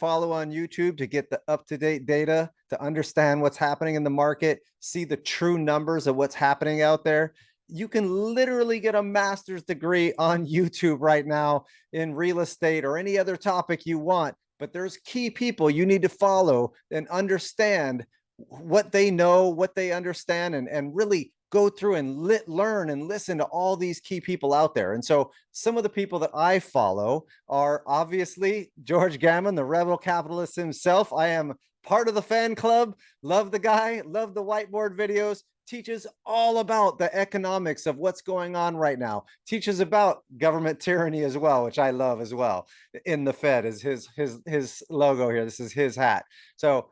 follow on YouTube to get the up-to-date data, to understand what's happening in the market, see the true numbers of what's happening out there. You can literally get a master's degree on YouTube right now in real estate or any other topic you want. But there's key people you need to follow and understand what they know, what they understand, and really go through and learn and listen to all these key people out there. And so some of the people that I follow are obviously George Gammon, the rebel capitalist himself. I am part of the fan club, love the guy, love the whiteboard videos, teaches all about the economics of what's going on right now, teaches about government tyranny as well, which I love as well. In the Fed is his logo here. This is his hat. So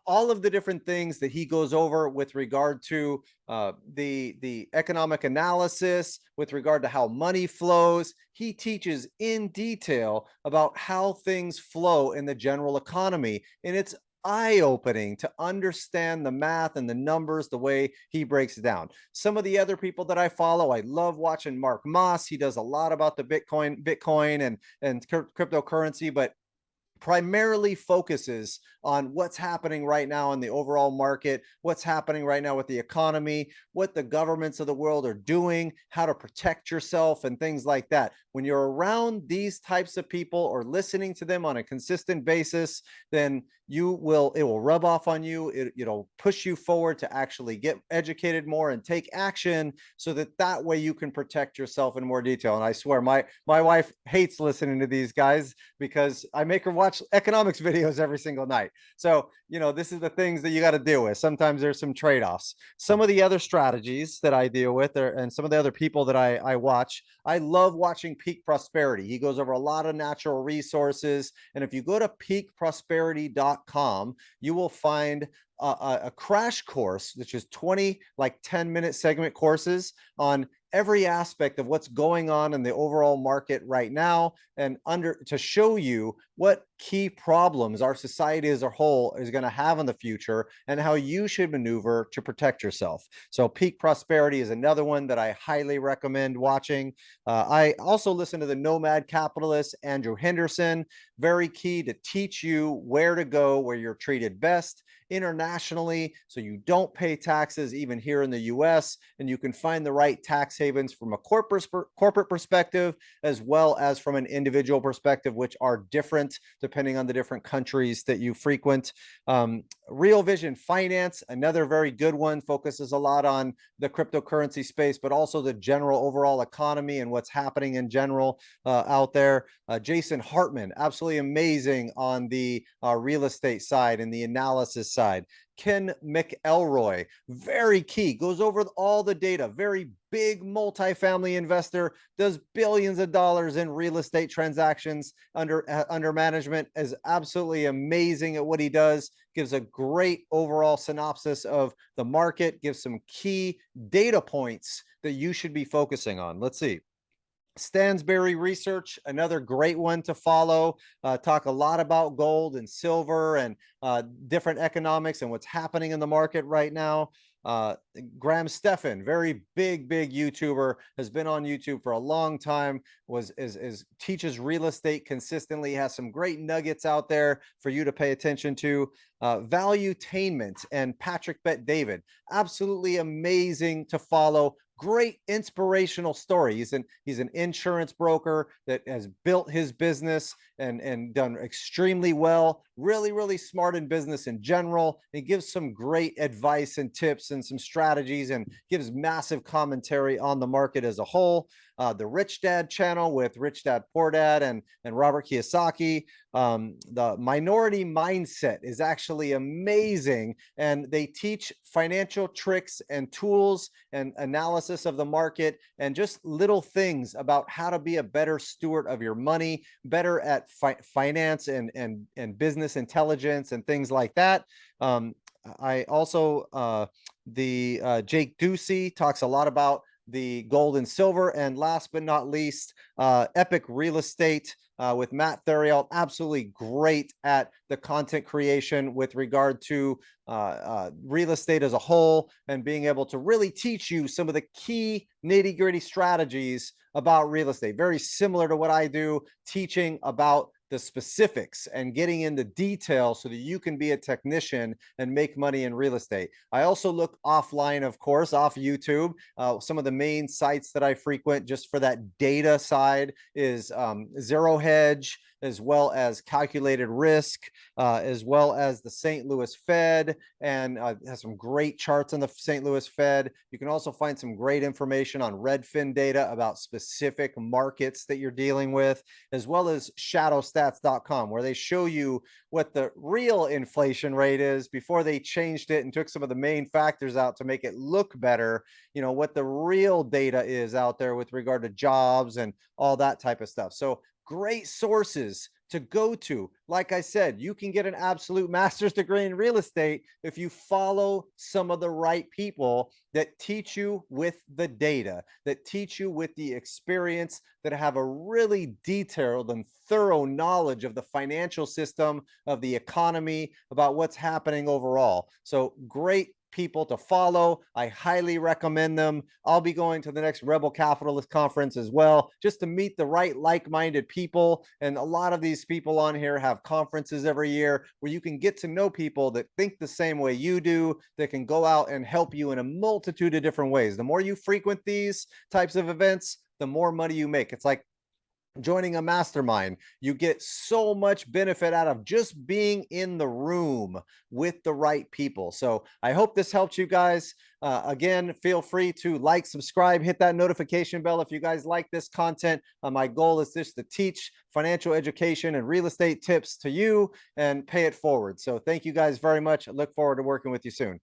all of the different things that he goes over with regard to the economic analysis, with regard to how money flows. He teaches in detail about how things flow in the general economy. And it's eye-opening to understand the math and the numbers the way he breaks it down. Some of the other people that I follow, I love watching Mark Moss. He does a lot about the Bitcoin and cryptocurrency, but primarily focuses on what's happening right now in the overall market, what's happening right now with the economy, what the governments of the world are doing, how to protect yourself, and things like that. When you're around these types of people or listening to them on a consistent basis, then it will rub off on you. It'll push you forward to actually get educated more and take action, so that way you can protect yourself in more detail. And I swear my wife hates listening to these guys because I make her watch economics videos every single night. So, this is the things that you got to deal with. Sometimes there's some trade-offs. Some of the other strategies that I deal with and some of the other people that I watch, I love watching Peak Prosperity. He goes over a lot of natural resources. And if you go to peakprosperity.com, you will find a crash course, which is 20 10-minute segment courses on every aspect of what's going on in the overall market right now, and to show you what key problems our society as a whole is going to have in the future and how you should maneuver to protect yourself. So Peak Prosperity is another one that I highly recommend watching. I also listen to the Nomad Capitalist, Andrew Henderson, very key to teach you where to go, where you're treated best internationally, so you don't pay taxes even here in the US, and you can find the right tax havens from a corporate perspective as well as from an individual perspective, which are different depending on the different countries that you frequent. Real Vision Finance, another very good one, focuses a lot on the cryptocurrency space, but also the general overall economy and what's happening in general out there. Jason Hartman, absolutely amazing on the real estate side and the analysis side. Ken McElroy, very key, goes over all the data, very big multifamily investor, does billions of dollars in real estate transactions under management, is absolutely amazing at what he does, gives a great overall synopsis of the market, gives some key data points that you should be focusing on. Let's see. Stansberry Research, another great one to follow. Talk a lot about gold and silver and different economics and what's happening in the market right now. Graham Stephan, very big YouTuber, has been on YouTube for a long time, teaches real estate consistently, has some great nuggets out there for you to pay attention to. Valuetainment and Patrick Bet-David, absolutely amazing to follow. Great inspirational story. He's an insurance broker that has built his business and done extremely well. Really smart in business in general. He gives some great advice and tips and some strategies, and gives massive commentary on the market as a whole. The Rich Dad channel with Rich Dad Poor Dad and Robert Kiyosaki. The Minority Mindset is actually amazing, and they teach financial tricks and tools and analysis of the market and just little things about how to be a better steward of your money, better at finance and business intelligence and things like that. I also Jake Ducey talks a lot about the gold and silver. And last but not least, Epic Real Estate with Matt Theriault, absolutely great at the content creation with regard to real estate as a whole, and being able to really teach you some of the key nitty-gritty strategies about real estate. Very similar to what I do, teaching about the specifics and getting into detail so that you can be a technician and make money in real estate. I also look offline, of course, off YouTube. Some of the main sites that I frequent just for that data side is Zero Hedge, as well as Calculated Risk, as well as the St. Louis Fed, and has some great charts on the St. Louis Fed. You can also find some great information on Redfin data about specific markets that you're dealing with, as well as shadowstats.com, where they show you what the real inflation rate is before they changed it and took some of the main factors out to make it look better. You know, what the real data is out there with regard to jobs and all that type of stuff. So great sources to go to. Like I said, you can get an absolute master's degree in real estate if you follow some of the right people that teach you with the data, that teach you with the experience, that have a really detailed and thorough knowledge of the financial system, of the economy, about what's happening overall. So great people to follow. I highly recommend them. I'll be going to the next Rebel Capitalist Conference as well, just to meet the right like-minded people. And a lot of these people on here have conferences every year where you can get to know people that think the same way you do, that can go out and help you in a multitude of different ways. The more you frequent these types of events, the more money you make. It's like joining a mastermind. You get so much benefit out of just being in the room with the right people. So I hope this helped you guys. Again, feel free to like, subscribe, hit that notification bell if you guys like this content. My goal is just to teach financial education and real estate tips to you and pay it forward. So thank you guys very much. I look forward to working with you soon.